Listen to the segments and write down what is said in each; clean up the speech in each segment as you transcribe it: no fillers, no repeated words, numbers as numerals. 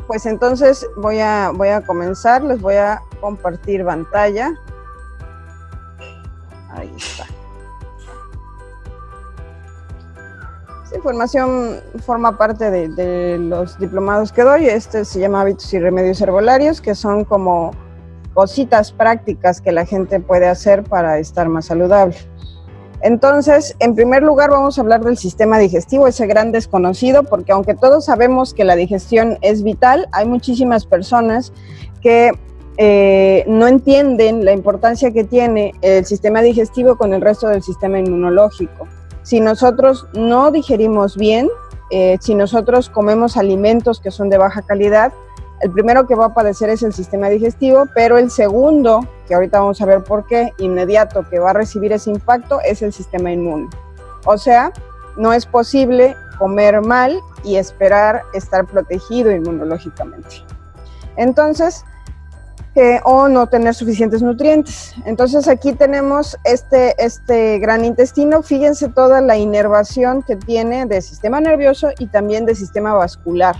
Pues entonces voy a comenzar, les voy a compartir pantalla. Ahí está. Esta información forma parte de los diplomados que doy. Este se llama Hábitos y Remedios Herbolarios, que son como cositas prácticas que la gente puede hacer para estar más saludable. Entonces, en primer lugar vamos a hablar del sistema digestivo, ese gran desconocido, porque aunque todos sabemos que la digestión es vital, hay muchísimas personas que no entienden la importancia que tiene el sistema digestivo con el resto del sistema inmunológico. Si nosotros no digerimos bien, si nosotros comemos alimentos que son de baja calidad, el primero que va a padecer es el sistema digestivo, pero el segundo, que ahorita vamos a ver por qué, inmediato que va a recibir ese impacto, es el sistema inmune. O sea, no es posible comer mal y esperar estar protegido inmunológicamente. Entonces, o no tener suficientes nutrientes. Entonces aquí tenemos este gran intestino. Fíjense toda la inervación que tiene del sistema nervioso y también del sistema vascular.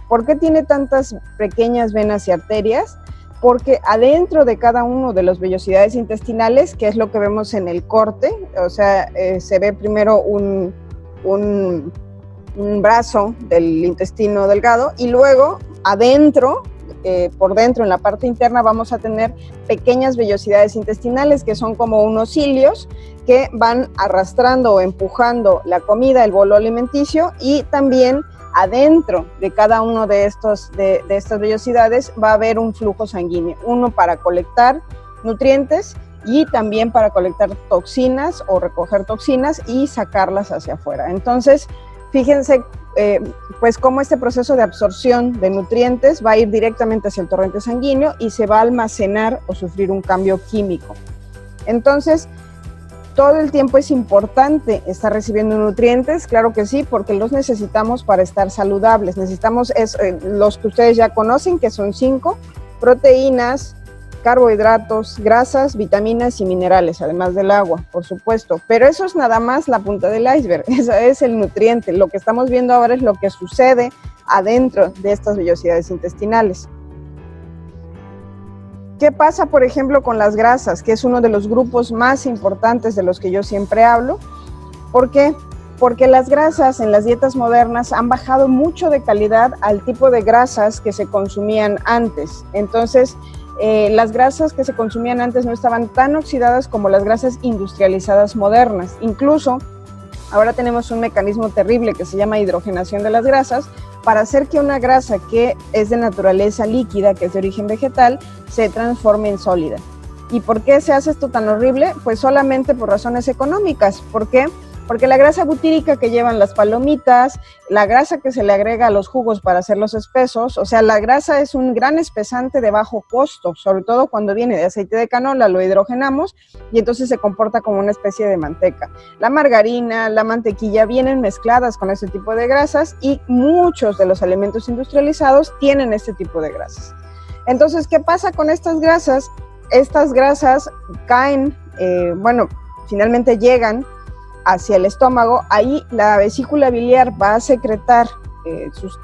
¿Por qué tiene tantas pequeñas venas y arterias? Porque adentro de cada uno de las vellosidades intestinales, que es lo que vemos en el corte, o sea, se ve primero un brazo del intestino delgado y luego adentro, por dentro en la parte interna, vamos a tener pequeñas vellosidades intestinales que son como unos cilios que van arrastrando o empujando la comida, el bolo alimenticio, y también adentro de cada uno de estas vellosidades va a haber un flujo sanguíneo, uno para colectar nutrientes y también para colectar toxinas o recoger toxinas y sacarlas hacia afuera. Entonces, fíjense pues cómo este proceso de absorción de nutrientes va a ir directamente hacia el torrente sanguíneo y se va a almacenar o sufrir un cambio químico. Entonces, todo el tiempo es importante estar recibiendo nutrientes, claro que sí, porque los necesitamos para estar saludables. Necesitamos los que ustedes ya conocen, que son 5: proteínas, carbohidratos, grasas, vitaminas y minerales, además del agua, por supuesto. Pero eso es nada más la punta del iceberg, eso es el nutriente. Lo que estamos viendo ahora es lo que sucede adentro de estas vellosidades intestinales. ¿Qué pasa, por ejemplo, con las grasas, que es uno de los grupos más importantes de los que yo siempre hablo? ¿Por qué? Porque las grasas en las dietas modernas han bajado mucho de calidad al tipo de grasas que se consumían antes. Entonces, las grasas que se consumían antes no estaban tan oxidadas como las grasas industrializadas modernas. Incluso, ahora tenemos un mecanismo terrible que se llama hidrogenación de las grasas, para hacer que una grasa que es de naturaleza líquida, que es de origen vegetal, se transforme en sólida. ¿Y por qué se hace esto tan horrible? Pues solamente por razones económicas. ¿Por qué? Porque la grasa butírica que llevan las palomitas, la grasa que se le agrega a los jugos para hacerlos espesos, o sea, la grasa es un gran espesante de bajo costo, sobre todo cuando viene de aceite de canola, lo hidrogenamos y entonces se comporta como una especie de manteca. La margarina, la mantequilla vienen mezcladas con este tipo de grasas y muchos de los alimentos industrializados tienen este tipo de grasas. Entonces, ¿qué pasa con estas grasas? Estas grasas caen, finalmente llegan hacia el estómago. Ahí la vesícula biliar va a secretar sus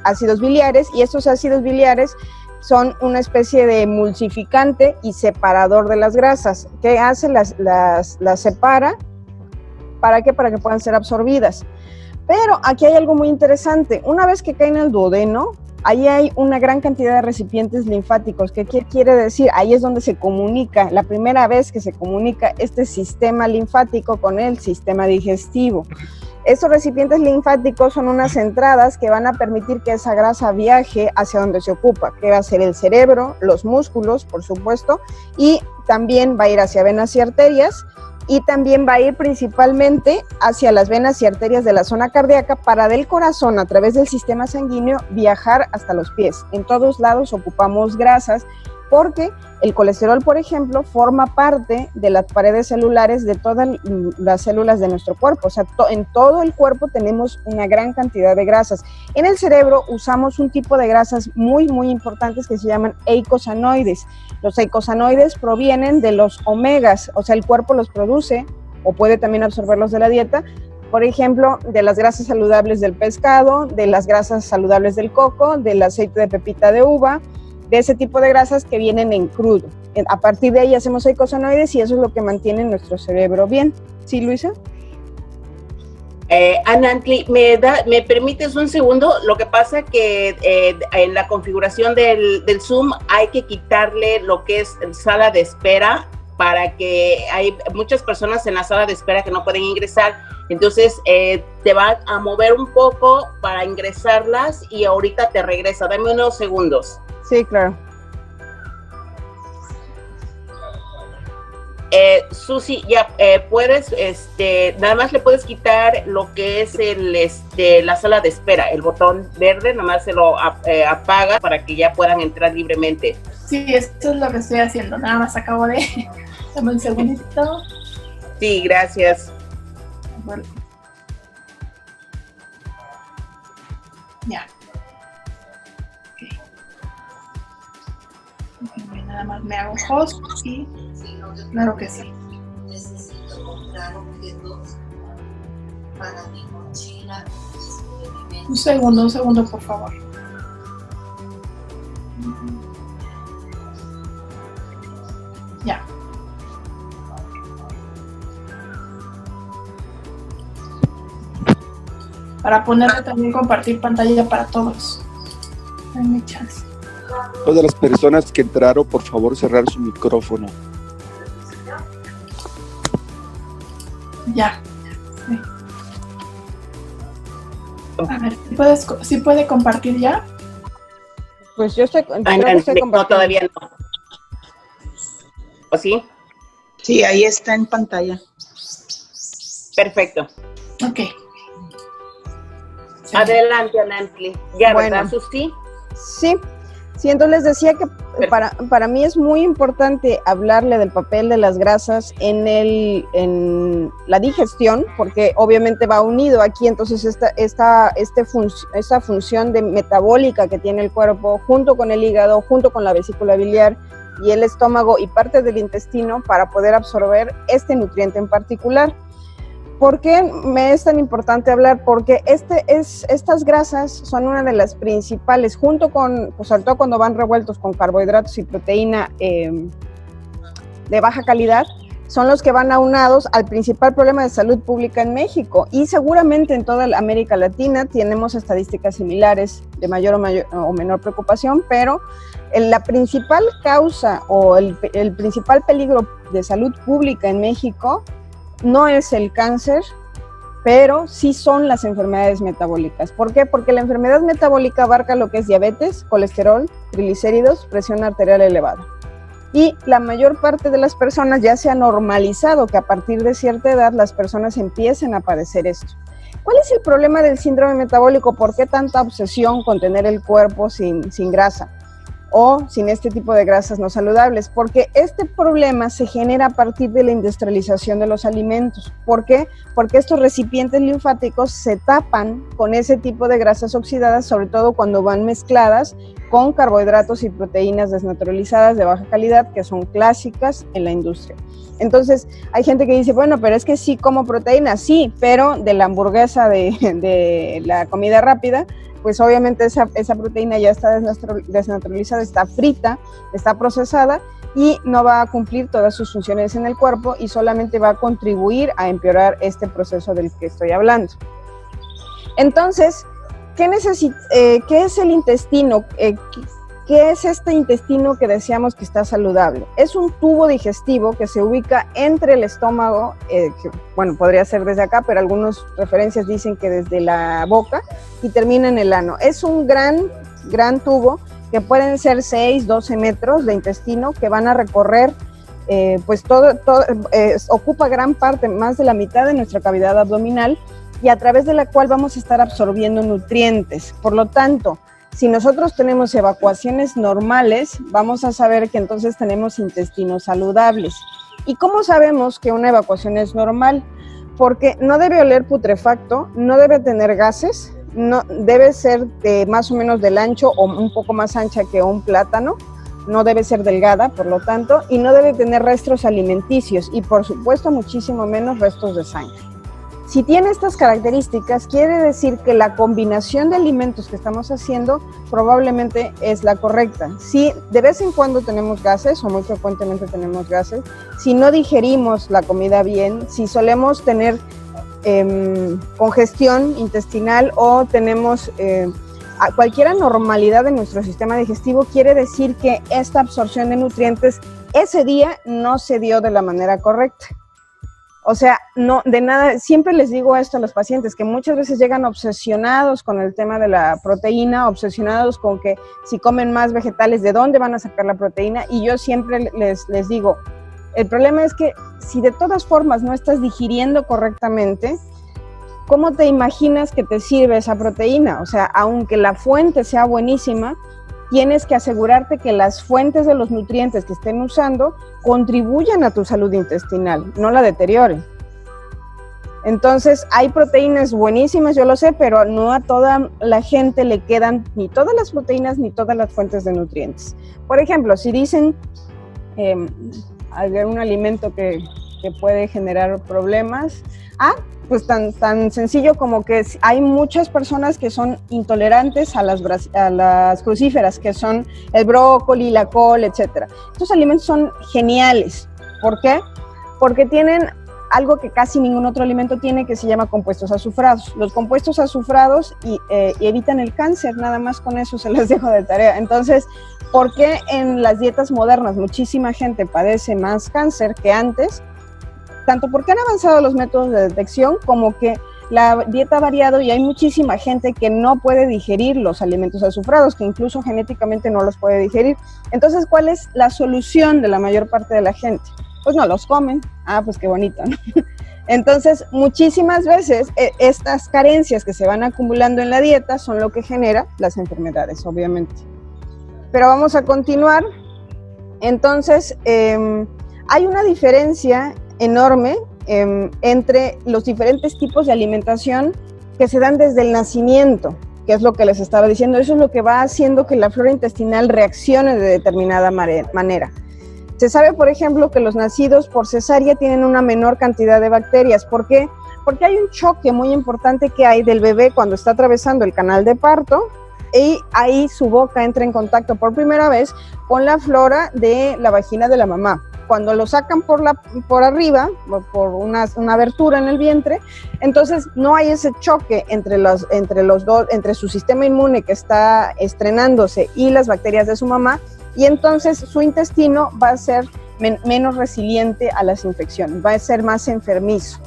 ácidos biliares, y estos ácidos biliares son una especie de emulsificante y separador de las grasas. ¿Qué hace? Las separa. ¿Para qué? Para que puedan ser absorbidas. Pero aquí hay algo muy interesante. Una vez que caen al duodeno, ahí hay una gran cantidad de recipientes linfáticos. ¿Qué quiere decir? Ahí es donde se comunica, la primera vez que se comunica este sistema linfático con el sistema digestivo. Estos recipientes linfáticos son unas entradas que van a permitir que esa grasa viaje hacia donde se ocupa, que va a ser el cerebro, los músculos, por supuesto, y también va a ir hacia venas y arterias, y también va a ir principalmente hacia las venas y arterias de la zona cardíaca para del corazón, a través del sistema sanguíneo, viajar hasta los pies. En todos lados ocupamos grasas porque el colesterol, por ejemplo, forma parte de las paredes celulares de todas las células de nuestro cuerpo. O sea, en todo el cuerpo tenemos una gran cantidad de grasas. En el cerebro usamos un tipo de grasas muy, muy importantes que se llaman eicosanoides. Los eicosanoides provienen de los omegas, o sea, el cuerpo los produce o puede también absorberlos de la dieta Por ejemplo, de las grasas saludables del pescado, de las grasas saludables del coco, del aceite de pepita de uva, de ese tipo de grasas que vienen en crudo. A partir de ahí hacemos eicosanoides y eso es lo que mantiene nuestro cerebro bien. ¿Sí, Luisa? Anantli, ¿me permites un segundo? Lo que pasa que en la configuración del Zoom hay que quitarle lo que es sala de espera, para que hay muchas personas en la sala de espera que no pueden ingresar. Entonces te va a mover un poco para ingresarlas y ahorita te regresa. Dame unos segundos. Sí, claro. Susi, ya puedes, nada más le puedes quitar lo que es la sala de espera, el botón verde, nada más se lo apaga para que ya puedan entrar libremente. Sí, esto es lo que estoy haciendo, nada más acabo de... Dame un segundito. Sí, gracias. Bueno. Ya. Okay. Nada más me hago host y... Claro que sí. Necesito comprar objetos para mi mochila. Un segundo, por favor. Ya. Para ponerle también compartir pantalla para todos. Dame chance. Todas las personas que entraron, por favor, cerrar su micrófono. Ya. Sí. A ver, ¿sí puede compartir ya? Pues yo estoy, creo que estoy compartiendo. No, todavía no. ¿O sí? Sí, ahí está en pantalla. Perfecto. Ok. Sí. Adelante, Anantli. Ya, Bueno. ¿verdad, Susi? Sí, entonces les decía que para mí es muy importante hablarle del papel de las grasas en la digestión, porque obviamente va unido aquí, entonces esta función metabólica que tiene el cuerpo, junto con el hígado, junto con la vesícula biliar y el estómago y parte del intestino, para poder absorber este nutriente en particular. ¿Por qué me es tan importante hablar? Porque estas grasas son una de las principales, junto con, pues sobre todo cuando van revueltos con carbohidratos y proteína de baja calidad, son los que van aunados al principal problema de salud pública en México, y seguramente en toda América Latina tenemos estadísticas similares de mayor o menor preocupación, pero la principal causa o el principal peligro de salud pública en México no es el cáncer, pero sí son las enfermedades metabólicas. ¿Por qué? Porque la enfermedad metabólica abarca lo que es diabetes, colesterol, triglicéridos, presión arterial elevada. Y la mayor parte de las personas ya se ha normalizado que a partir de cierta edad las personas empiecen a padecer esto. ¿Cuál es el problema del síndrome metabólico? ¿Por qué tanta obsesión con tener el cuerpo sin grasa o sin este tipo de grasas no saludables? Porque este problema se genera a partir de la industrialización de los alimentos. ¿Por qué? Porque estos recipientes linfáticos se tapan con ese tipo de grasas oxidadas, sobre todo cuando van mezcladas con carbohidratos y proteínas desnaturalizadas de baja calidad, que son clásicas en la industria. Entonces, hay gente que dice, bueno, pero es que sí como proteína, sí, pero de la hamburguesa de la comida rápida, pues obviamente esa proteína ya está desnaturalizada, está frita, está procesada y no va a cumplir todas sus funciones en el cuerpo y solamente va a contribuir a empeorar este proceso del que estoy hablando. Entonces, ¿qué es el intestino? ¿Qué es este intestino que decíamos que está saludable? Es un tubo digestivo que se ubica entre el estómago, que, bueno, podría ser desde acá, pero algunas referencias dicen que desde la boca, y termina en el ano. Es un gran tubo que pueden ser 6, 12 metros de intestino que van a recorrer, pues ocupa gran parte, más de la mitad de nuestra cavidad abdominal, y a través de la cual vamos a estar absorbiendo nutrientes. Por lo tanto, si nosotros tenemos evacuaciones normales, vamos a saber que entonces tenemos intestinos saludables. ¿Y cómo sabemos que una evacuación es normal? Porque no debe oler putrefacto, no debe tener gases, no debe ser más o menos del ancho o un poco más ancha que un plátano, no debe ser delgada, por lo tanto, y no debe tener restos alimenticios y, por supuesto, muchísimo menos restos de sangre. Si tiene estas características, quiere decir que la combinación de alimentos que estamos haciendo probablemente es la correcta. Si de vez en cuando tenemos gases, o muy frecuentemente tenemos gases, si no digerimos la comida bien, si solemos tener congestión intestinal o tenemos cualquier anormalidad en nuestro sistema digestivo, quiere decir que esta absorción de nutrientes ese día no se dio de la manera correcta. O sea, no, de nada, siempre les digo esto a los pacientes, que muchas veces llegan obsesionados con el tema de la proteína, obsesionados con que si comen más vegetales, ¿de dónde van a sacar la proteína? Y yo siempre les digo, el problema es que si de todas formas no estás digiriendo correctamente, ¿cómo te imaginas que te sirve esa proteína? O sea, aunque la fuente sea buenísima, tienes que asegurarte que las fuentes de los nutrientes que estén usando contribuyan a tu salud intestinal, no la deterioren. Entonces, hay proteínas buenísimas, yo lo sé, pero no a toda la gente le quedan ni todas las proteínas ni todas las fuentes de nutrientes. Por ejemplo, si dicen algún alimento que puede generar problemas, pues tan sencillo como que hay muchas personas que son intolerantes a las crucíferas, que son el brócoli, la col, etc. Estos alimentos son geniales. ¿Por qué? Porque tienen algo que casi ningún otro alimento tiene, que se llama compuestos azufrados. Los compuestos azufrados evitan el cáncer, nada más con eso se les dejo de tarea. Entonces, ¿por qué en las dietas modernas muchísima gente padece más cáncer que antes? Tanto porque han avanzado los métodos de detección como que la dieta ha variado y hay muchísima gente que no puede digerir los alimentos azufrados, que incluso genéticamente no los puede digerir. Entonces, ¿cuál es la solución de la mayor parte de la gente? Pues no los comen. Pues qué bonito, ¿no? Entonces, muchísimas veces estas carencias que se van acumulando en la dieta son lo que genera las enfermedades, obviamente. Pero vamos a continuar. Entonces, hay una diferencia enorme entre los diferentes tipos de alimentación que se dan desde el nacimiento, que es lo que les estaba diciendo. Eso es lo que va haciendo que la flora intestinal reaccione de determinada manera. Se sabe, por ejemplo, que los nacidos por cesárea tienen una menor cantidad de bacterias. ¿Por qué? Porque hay un choque muy importante que hay del bebé cuando está atravesando el canal de parto, y ahí su boca entra en contacto por primera vez con la flora de la vagina de la mamá. Cuando lo sacan por arriba, por una abertura en el vientre, entonces no hay ese choque entre los dos, entre su sistema inmune que está estrenándose y las bacterias de su mamá, y entonces su intestino va a ser menos resiliente a las infecciones, va a ser más enfermizo.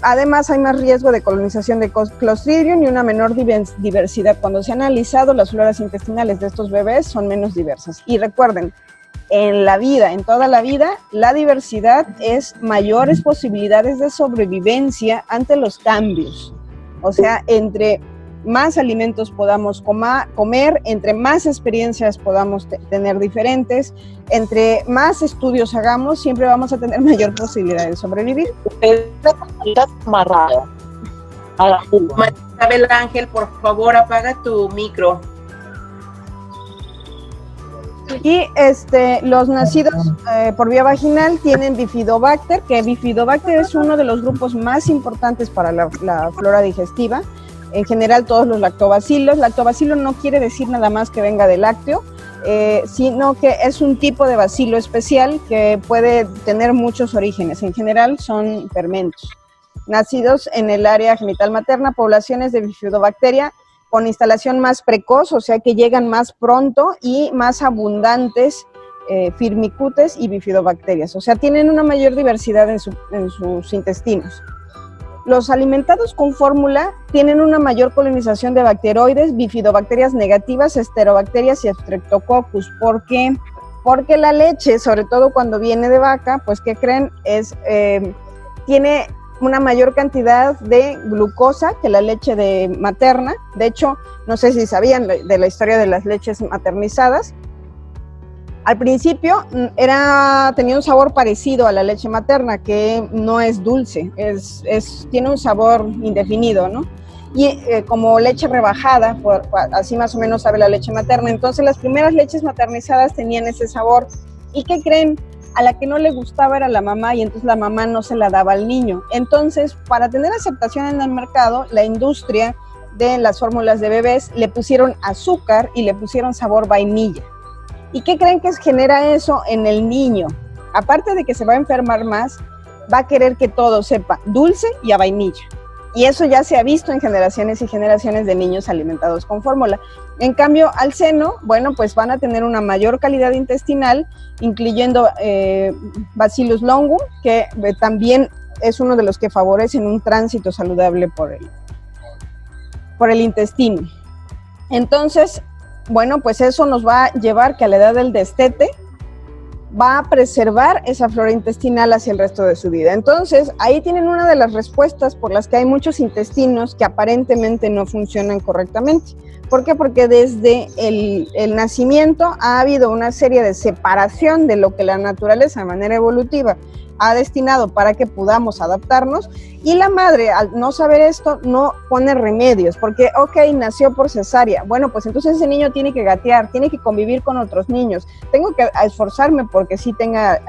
Además, hay más riesgo de colonización de Clostridium y una menor diversidad. Cuando se han analizado, las floras intestinales de estos bebés son menos diversas. Y recuerden, en la vida, en toda la vida, la diversidad es mayores posibilidades de sobrevivencia ante los cambios. O sea, entre más alimentos podamos comer, entre más experiencias podamos tener diferentes, entre más estudios hagamos, siempre vamos a tener mayor posibilidad de sobrevivir. Isabel Ángel, por favor, apaga tu micro. Y los nacidos por vía vaginal tienen Bifidobacter, que Bifidobacter es uno de los grupos más importantes para la flora digestiva. En general, todos los lactobacilos. Lactobacilo no quiere decir nada más que venga del lácteo, sino que es un tipo de bacilo especial que puede tener muchos orígenes. En general, son fermentos. Nacidos en el área genital materna, poblaciones de Bifidobacteria con instalación más precoz, o sea que llegan más pronto y más abundantes firmicutes y bifidobacterias, o sea, tienen una mayor diversidad en sus intestinos. Los alimentados con fórmula tienen una mayor colonización de bacteroides, bifidobacterias negativas, esterobacterias y streptococcus. ¿Por qué? Porque la leche, sobre todo cuando viene de vaca, pues ¿qué creen? Tiene una mayor cantidad de glucosa que la leche materna. De hecho, no sé si sabían de la historia de las leches maternizadas. Al principio tenía un sabor parecido a la leche materna, que no es dulce, tiene un sabor indefinido, ¿no? Y como leche rebajada, así más o menos sabe la leche materna. Entonces las primeras leches maternizadas tenían ese sabor. ¿Y qué creen? a la que no le gustaba era la mamá, y entonces la mamá no se la daba al niño. Entonces, para tener aceptación en el mercado, la industria de las fórmulas de bebés le pusieron azúcar y le pusieron sabor vainilla. ¿Y qué creen que genera eso en el niño? Aparte de que se va a enfermar más, va a querer que todo sepa dulce y a vainilla. Y eso ya se ha visto en generaciones y generaciones de niños alimentados con fórmula. En cambio, al seno, bueno, pues van a tener una mayor calidad intestinal, incluyendo Bacillus longum, que también es uno de los que favorecen un tránsito saludable por el intestino. Entonces, bueno, pues eso nos va a llevar que a la edad del destete va a preservar esa flora intestinal hacia el resto de su vida. Entonces, ahí tienen una de las respuestas por las que hay muchos intestinos que aparentemente no funcionan correctamente. ¿Por qué? Porque desde el nacimiento ha habido una serie de separación de lo que la naturaleza de manera evolutiva ha destinado para que podamos adaptarnos, y la madre, al no saber esto, no pone remedios, porque, ok, nació por cesárea, bueno, pues entonces ese niño tiene que gatear, tiene que convivir con otros niños, tengo que esforzarme porque sí tenga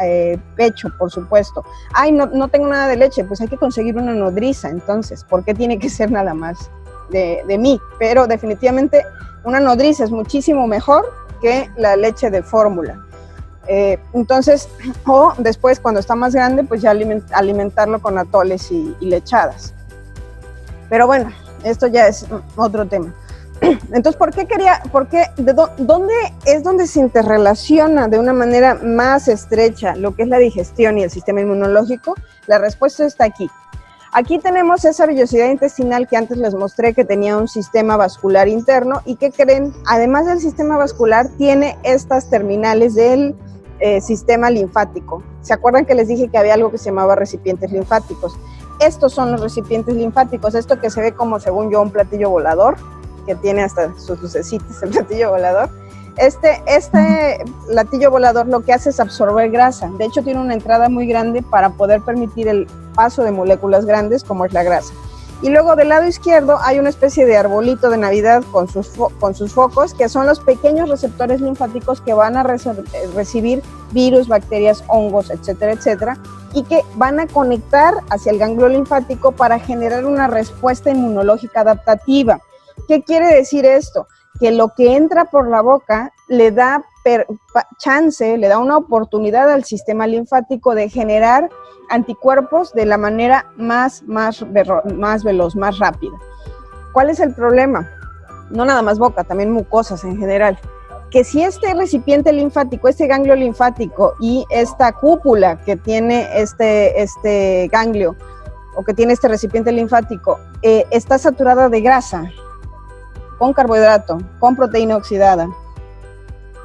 pecho, por supuesto. Ay, no tengo nada de leche, pues hay que conseguir una nodriza, entonces, ¿por qué tiene que ser nada más de mí? Pero definitivamente una nodriza es muchísimo mejor que la leche de fórmula. Entonces, o después cuando está más grande, pues ya alimentarlo con atoles y lechadas. Pero bueno, esto ya es otro tema. Entonces, ¿dónde es donde se interrelaciona de una manera más estrecha lo que es la digestión y el sistema inmunológico? La respuesta está aquí. Aquí tenemos esa vellosidad intestinal que antes les mostré, que tenía un sistema vascular interno, y ¿qué creen? Además del sistema vascular, tiene estas terminales del sistema linfático. ¿Se acuerdan que les dije que había algo que se llamaba recipientes linfáticos? Estos son los recipientes linfáticos, esto que se ve como, según yo, un platillo volador, que tiene hasta sus lucecitas, el platillo volador. Este platillo volador lo que hace es absorber grasa. De hecho, tiene una entrada muy grande para poder permitir el paso de moléculas grandes, como es la grasa. Y luego del lado izquierdo hay una especie de arbolito de Navidad con sus focos, que son los pequeños receptores linfáticos que van a recibir virus, bacterias, hongos, etcétera, etcétera, y que van a conectar hacia el ganglio linfático para generar una respuesta inmunológica adaptativa. ¿Qué quiere decir esto? Que lo que entra por la boca le da le da una oportunidad al sistema linfático de generar anticuerpos de la manera más veloz, más rápida. ¿Cuál es el problema? No nada más boca, también mucosas en general. Que si este recipiente linfático, este ganglio linfático y esta cúpula que tiene este ganglio, o que tiene este recipiente linfático, está saturada de grasa, con carbohidrato, con proteína oxidada,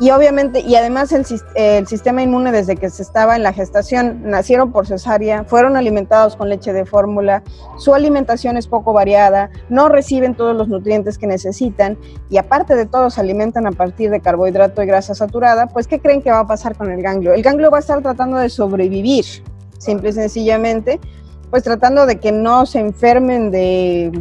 y obviamente, y además el sistema inmune, desde que se estaba en la gestación, nacieron por cesárea, fueron alimentados con leche de fórmula, su alimentación es poco variada, no reciben todos los nutrientes que necesitan, y aparte de todo se alimentan a partir de carbohidrato y grasa saturada. Pues ¿qué creen que va a pasar con el ganglio? El ganglio va a estar tratando de sobrevivir, simple y sencillamente, pues tratando de que no se enfermen de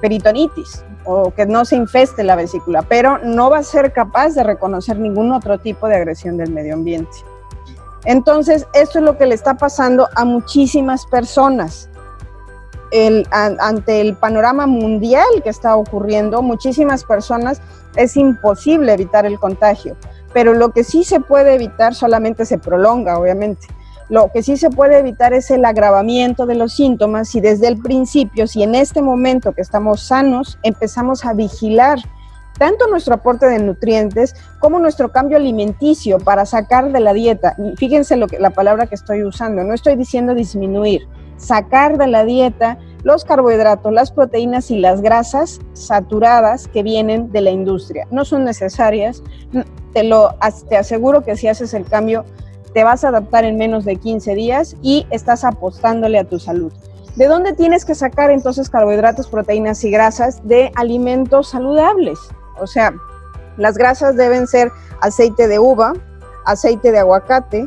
peritonitis, o que no se infeste la vesícula, pero no va a ser capaz de reconocer ningún otro tipo de agresión del medio ambiente. Entonces, esto es lo que le está pasando a muchísimas personas. Ante el panorama mundial que está ocurriendo, muchísimas personas es imposible evitar el contagio, pero lo que sí se puede evitar solamente se prolonga, obviamente. Lo que sí se puede evitar es el agravamiento de los síntomas, si desde el principio, si en este momento que estamos sanos, empezamos a vigilar tanto nuestro aporte de nutrientes como nuestro cambio alimenticio para sacar de la dieta. Fíjense la palabra que estoy usando, no estoy diciendo disminuir, sacar de la dieta los carbohidratos, las proteínas y las grasas saturadas que vienen de la industria. No son necesarias, te aseguro que si haces el cambio, te vas a adaptar en menos de 15 días y estás apostándole a tu salud. ¿De dónde tienes que sacar entonces carbohidratos, proteínas y grasas? De alimentos saludables. O sea, las grasas deben ser aceite de uva, aceite de aguacate,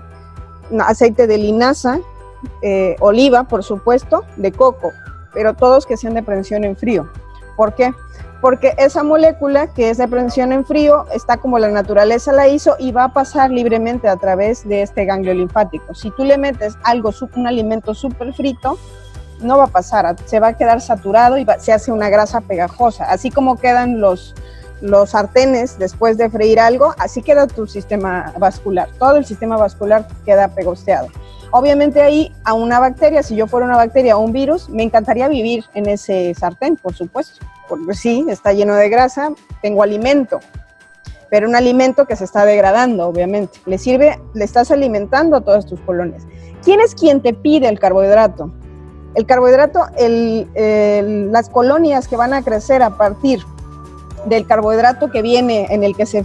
aceite de linaza, oliva, por supuesto, de coco, pero todos que sean de prensión en frío. ¿Por qué? porque esa molécula que es de prevención en frío está como la naturaleza la hizo y va a pasar libremente a través de este ganglio linfático. Si tú le metes algo, un alimento súper frito, no va a pasar, se va a quedar saturado y se hace una grasa pegajosa, así como quedan los sartenes después de freír algo, así queda tu sistema vascular, todo el sistema vascular queda pegosteado. Obviamente ahí a una bacteria, si yo fuera una bacteria o un virus, me encantaría vivir en ese sartén, por supuesto, porque sí, está lleno de grasa, tengo alimento, pero un alimento que se está degradando, obviamente. Le estás alimentando a todas tus colonias. ¿Quién es quien te pide el carbohidrato? El carbohidrato, las colonias que van a crecer a partir del carbohidrato que viene en el que se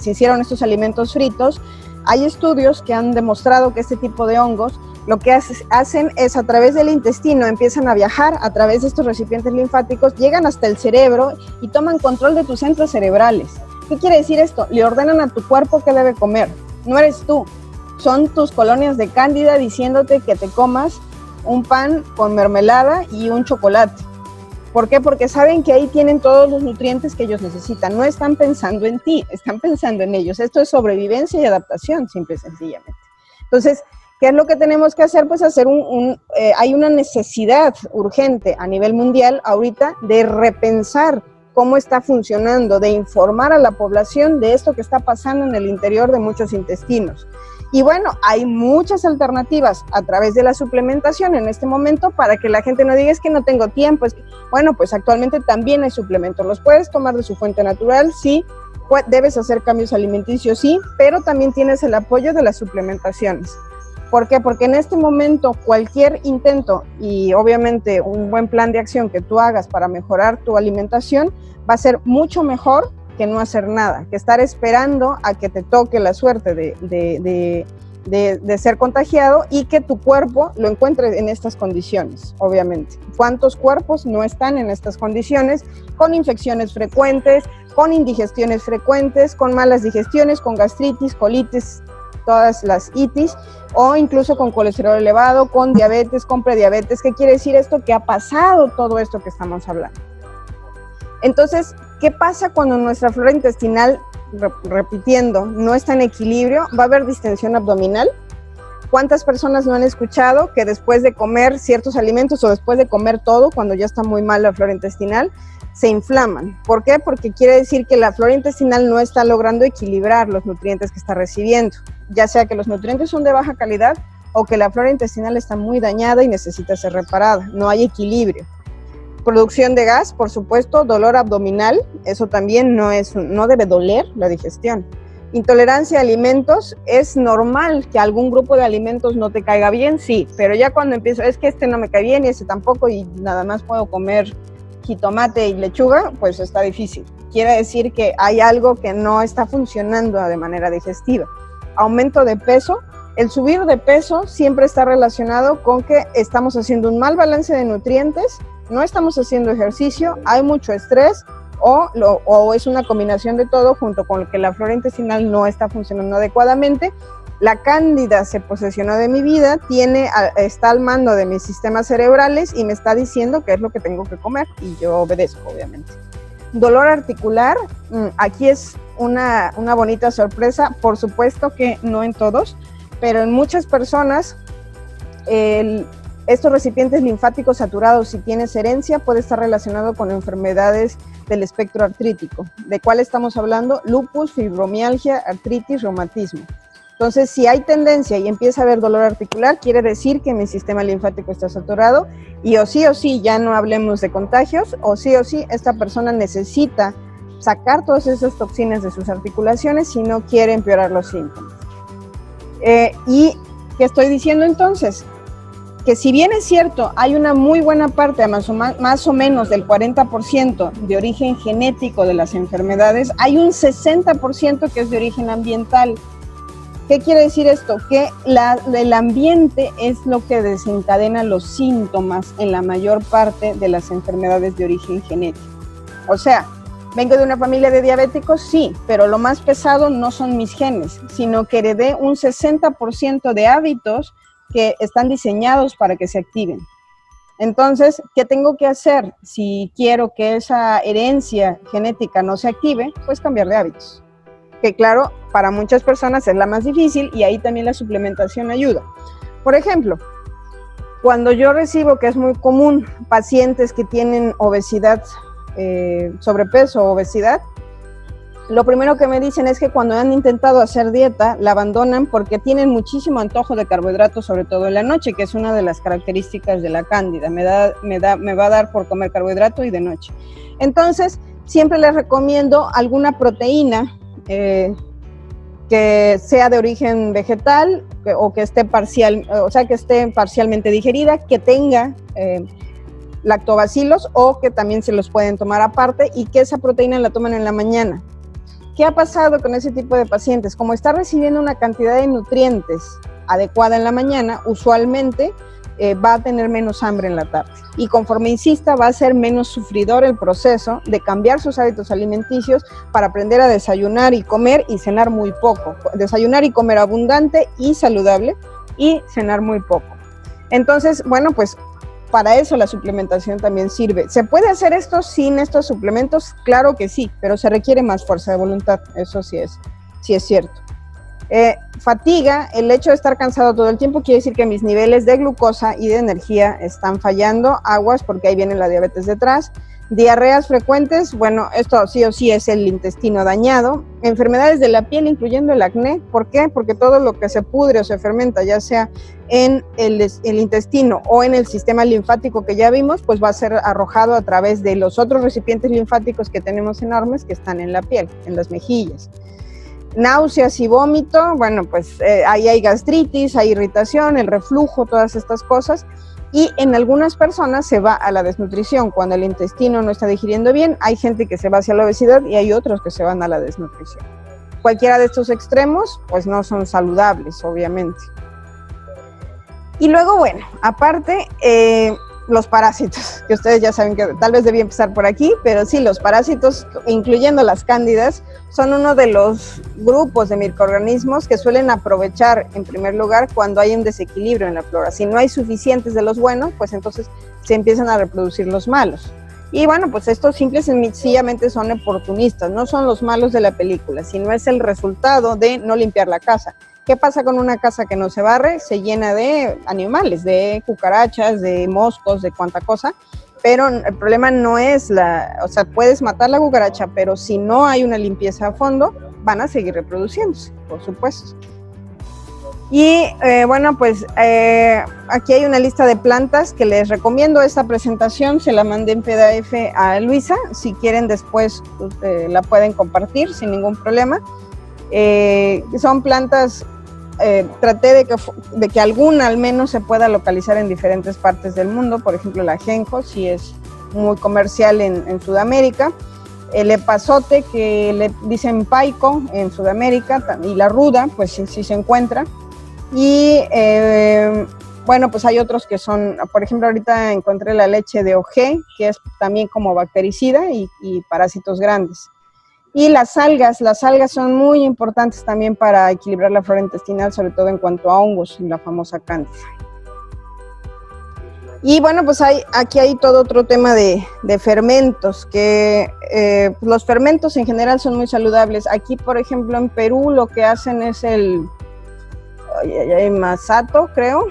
hicieron estos alimentos fritos, hay estudios que han demostrado que este tipo de hongos lo que hacen es a través del intestino empiezan a viajar a través de estos recipientes linfáticos, llegan hasta el cerebro y toman control de tus centros cerebrales. ¿Qué quiere decir esto? Le ordenan a tu cuerpo qué debe comer. No eres tú, son tus colonias de cándida diciéndote que te comas un pan con mermelada y un chocolate. ¿Por qué? Porque saben que ahí tienen todos los nutrientes que ellos necesitan. No están pensando en ti, están pensando en ellos. Esto es sobrevivencia y adaptación, simple y sencillamente. Entonces, ¿qué es lo que tenemos que hacer? Pues hacer hay una necesidad urgente a nivel mundial ahorita de repensar cómo está funcionando, de informar a la población de esto que está pasando en el interior de muchos intestinos. Y bueno, hay muchas alternativas a través de la suplementación en este momento para que la gente no diga es que no tengo tiempo. Bueno, pues actualmente también hay suplementos. Los puedes tomar de su fuente natural, sí. Debes hacer cambios alimenticios, sí, pero también tienes el apoyo de las suplementaciones. ¿Por qué? Porque en este momento cualquier intento y obviamente un buen plan de acción que tú hagas para mejorar tu alimentación va a ser mucho mejor que no hacer nada, que estar esperando a que te toque la suerte de ser contagiado y que tu cuerpo lo encuentre en estas condiciones, obviamente. ¿Cuántos cuerpos no están en estas condiciones? Con infecciones frecuentes, con indigestiones frecuentes, con malas digestiones, con gastritis, colitis, todas las itis, o incluso con colesterol elevado, con diabetes, con prediabetes. ¿Qué quiere decir esto? Que ha pasado todo esto que estamos hablando. Entonces, ¿qué pasa cuando nuestra flora intestinal, repitiendo, no está en equilibrio? Va a haber distensión abdominal. ¿Cuántas personas no han escuchado que después de comer ciertos alimentos o después de comer todo, cuando ya está muy mal la flora intestinal, se inflaman? ¿Por qué? Porque quiere decir que la flora intestinal no está logrando equilibrar los nutrientes que está recibiendo, ya sea que los nutrientes son de baja calidad o que la flora intestinal está muy dañada y necesita ser reparada. No hay equilibrio. Producción de gas, por supuesto, dolor abdominal, eso también no debe doler la digestión. Intolerancia a alimentos, es normal que algún grupo de alimentos no te caiga bien, sí, pero ya cuando empiezo, es que este no me cae bien y este tampoco y nada más puedo comer jitomate y lechuga, pues está difícil. Quiere decir que hay algo que no está funcionando de manera digestiva. Aumento de peso. El subir de peso siempre está relacionado con que estamos haciendo un mal balance de nutrientes, no estamos haciendo ejercicio, hay mucho estrés o es una combinación de todo junto con que la flora intestinal no está funcionando adecuadamente. La cándida se posesionó de mi vida, está al mando de mis sistemas cerebrales y me está diciendo qué es lo que tengo que comer y yo obedezco, obviamente. Dolor articular, aquí es una bonita sorpresa, por supuesto que no en todos, pero en muchas personas estos recipientes linfáticos saturados, si tienes herencia, puede estar relacionado con enfermedades del espectro artrítico. ¿De cuál estamos hablando? Lupus, fibromialgia, artritis, reumatismo. Entonces, si hay tendencia y empieza a haber dolor articular, quiere decir que mi sistema linfático está saturado y o sí, ya no hablemos de contagios, o sí, esta persona necesita sacar todas esas toxinas de sus articulaciones si no quiere empeorar los síntomas. ¿Y qué estoy diciendo entonces? Que si bien es cierto, hay una muy buena parte, más o menos del 40% de origen genético de las enfermedades, hay un 60% que es de origen ambiental. ¿Qué quiere decir esto? Que el ambiente es lo que desencadena los síntomas en la mayor parte de las enfermedades de origen genético. O sea, ¿vengo de una familia de diabéticos? Sí, pero lo más pesado no son mis genes, sino que heredé un 60% de hábitos que están diseñados para que se activen. Entonces, ¿qué tengo que hacer si quiero que esa herencia genética no se active? Pues cambiar de hábitos. Que claro, para muchas personas es la más difícil y ahí también la suplementación ayuda. Por ejemplo, cuando yo recibo, que es muy común, pacientes que tienen obesidad, sobrepeso o obesidad, lo primero que me dicen es que cuando han intentado hacer dieta, la abandonan porque tienen muchísimo antojo de carbohidratos, sobre todo en la noche, que es una de las características de la cándida. Me va a dar por comer carbohidrato y de noche. Entonces, siempre les recomiendo alguna proteína que sea de origen vegetal o que esté que esté parcialmente digerida, que tenga lactobacilos o que también se los pueden tomar aparte y que esa proteína la tomen en la mañana. ¿Qué ha pasado con ese tipo de pacientes? Como está recibiendo una cantidad de nutrientes adecuada en la mañana, usualmente va a tener menos hambre en la tarde. Y conforme insista, va a ser menos sufridor el proceso de cambiar sus hábitos alimenticios para aprender a desayunar y comer y cenar muy poco. Desayunar y comer abundante y saludable y cenar muy poco. Entonces, bueno, pues para eso la suplementación también sirve. ¿Se puede hacer esto sin estos suplementos? Claro que sí, pero se requiere más fuerza de voluntad, eso sí es cierto. Fatiga, el hecho de estar cansado todo el tiempo quiere decir que mis niveles de glucosa y de energía están fallando, aguas porque ahí viene la diabetes detrás. Diarreas frecuentes, bueno, esto sí o sí es el intestino dañado. Enfermedades de la piel, incluyendo el acné. ¿Por qué? Porque todo lo que se pudre o se fermenta, ya sea en el intestino o en el sistema linfático que ya vimos, pues va a ser arrojado a través de los otros recipientes linfáticos que tenemos enormes que están en la piel, en las mejillas. Náuseas y vómito, bueno, pues ahí hay gastritis, hay irritación, el reflujo, todas estas cosas. Y en algunas personas se va a la desnutrición. Cuando el intestino no está digiriendo bien, hay gente que se va hacia la obesidad y hay otros que se van a la desnutrición. Cualquiera de estos extremos, pues no son saludables, obviamente. Y luego, bueno, aparte, los parásitos, que ustedes ya saben que tal vez debía empezar por aquí, pero sí, los parásitos, incluyendo las cándidas, son uno de los grupos de microorganismos que suelen aprovechar, en primer lugar, cuando hay un desequilibrio en la flora. Si no hay suficientes de los buenos, pues entonces se empiezan a reproducir los malos. Y bueno, pues estos simples y sencillamente son oportunistas, no son los malos de la película, sino es el resultado de no limpiar la casa. ¿Qué pasa con una casa que no se barre? Se llena de animales, de cucarachas, de moscos, de cuánta cosa, pero el problema no es puedes matar la cucaracha, pero si no hay una limpieza a fondo, van a seguir reproduciéndose, por supuesto. Y bueno, pues aquí hay una lista de plantas que les recomiendo. Esta presentación se la mandé en PDF a Luisa, si quieren después la pueden compartir sin ningún problema. Son plantas, traté de que alguna al menos se pueda localizar en diferentes partes del mundo. Por ejemplo, la ajenjo, sí es muy comercial en Sudamérica. El epazote, que le dicen paico en Sudamérica, y la ruda, pues sí se encuentra. Y bueno, pues hay otros que son, por ejemplo, ahorita encontré la leche de ojé, que es también como bactericida y parásitos grandes. Y las algas son muy importantes también para equilibrar la flora intestinal, sobre todo en cuanto a hongos, la famosa cándida. Y bueno, pues aquí hay todo otro tema de fermentos, que los fermentos en general son muy saludables. Aquí, por ejemplo, en Perú lo que hacen es el masato, creo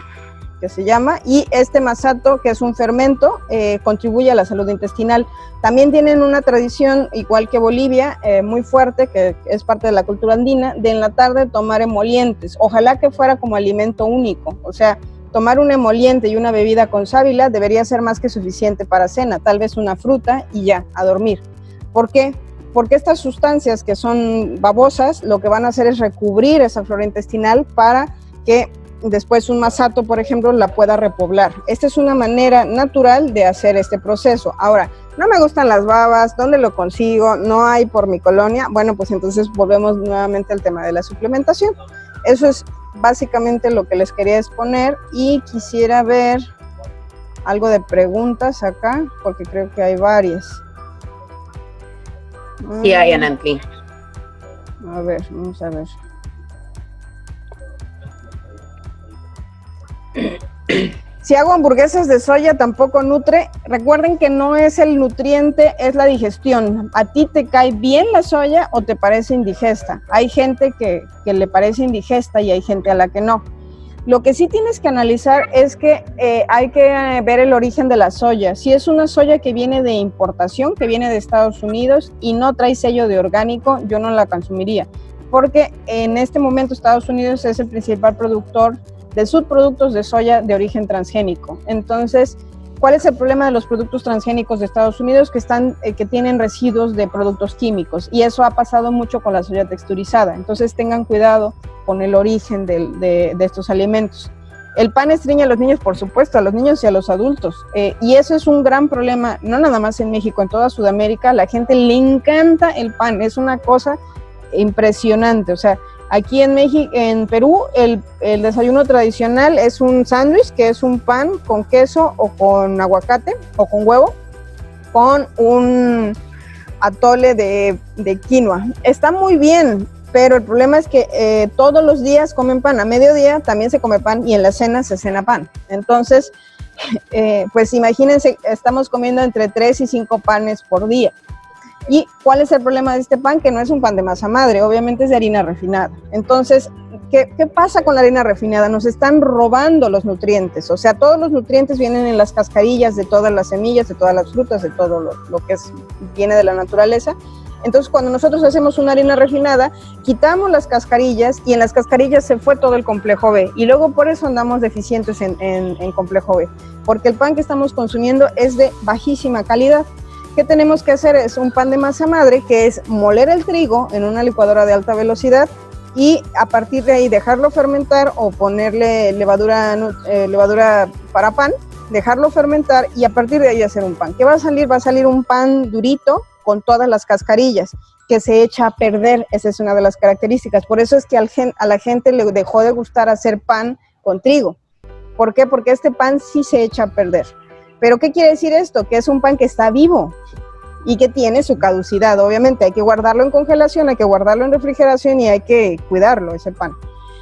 que se llama, y este masato, que es un fermento, contribuye a la salud intestinal. También tienen una tradición, igual que Bolivia, muy fuerte, que es parte de la cultura andina, de en la tarde tomar emolientes. Ojalá que fuera como alimento único, o sea, tomar un emoliente y una bebida con sábila debería ser más que suficiente para cena, tal vez una fruta y ya, a dormir. ¿Por qué? Porque estas sustancias que son babosas, lo que van a hacer es recubrir esa flora intestinal para que después un masato, por ejemplo, la pueda repoblar. Esta es una manera natural de hacer este proceso. Ahora, no me gustan las babas, ¿dónde lo consigo? No hay por mi colonia. Bueno, pues entonces volvemos nuevamente al tema de la suplementación. Eso es básicamente lo que les quería exponer, y quisiera ver algo de preguntas acá, porque creo que hay varias. Sí, hay, Anantli. A ver, vamos a ver. Si hago hamburguesas de soya tampoco nutre. Recuerden que no es el nutriente, es la digestión. ¿A ti te cae bien la soya o te parece indigesta? Hay gente que le parece indigesta y hay gente a la que no. Lo que sí tienes que analizar es que hay que ver el origen de la soya. Si es una soya que viene de importación, que viene de Estados Unidos y no trae sello de orgánico, yo no la consumiría. Porque en este momento Estados Unidos es el principal productor de subproductos de soya de origen transgénico. Entonces, ¿cuál es el problema de los productos transgénicos de Estados Unidos? Que tienen residuos de productos químicos, y eso ha pasado mucho con la soya texturizada. Entonces tengan cuidado con el origen de estos alimentos. El pan estreña a los niños, por supuesto, a los niños y a los adultos, y eso es un gran problema, no nada más en México, en toda Sudamérica. La gente le encanta el pan, es una cosa impresionante. O sea, aquí en México, en Perú, el desayuno tradicional es un sándwich, que es un pan con queso o con aguacate o con huevo, con un atole de quinoa. Está muy bien, pero el problema es que todos los días comen pan. A mediodía también se come pan y en la cena se cena pan. Entonces, pues imagínense, estamos comiendo entre 3 y 5 panes por día. ¿Y cuál es el problema de este pan? Que no es un pan de masa madre, obviamente es de harina refinada. Entonces, ¿qué pasa con la harina refinada? Nos están robando los nutrientes, o sea, todos los nutrientes vienen en las cascarillas de todas las semillas, de todas las frutas, de todo lo que viene de la naturaleza. Entonces, cuando nosotros hacemos una harina refinada, quitamos las cascarillas y en las cascarillas se fue todo el complejo B, y luego por eso andamos deficientes en complejo B, porque el pan que estamos consumiendo es de bajísima calidad. ¿Qué tenemos que hacer? Es un pan de masa madre, que es moler el trigo en una licuadora de alta velocidad y a partir de ahí dejarlo fermentar o ponerle levadura para pan, dejarlo fermentar y a partir de ahí hacer un pan. ¿Qué va a salir? Va a salir un pan durito con todas las cascarillas, que se echa a perder. Esa es una de las características. Por eso es que a la gente le dejó de gustar hacer pan con trigo. ¿Por qué? Porque este pan sí se echa a perder. ¿Pero qué quiere decir esto? Que es un pan que está vivo y que tiene su caducidad. Obviamente hay que guardarlo en congelación, hay que guardarlo en refrigeración y hay que cuidarlo, ese pan.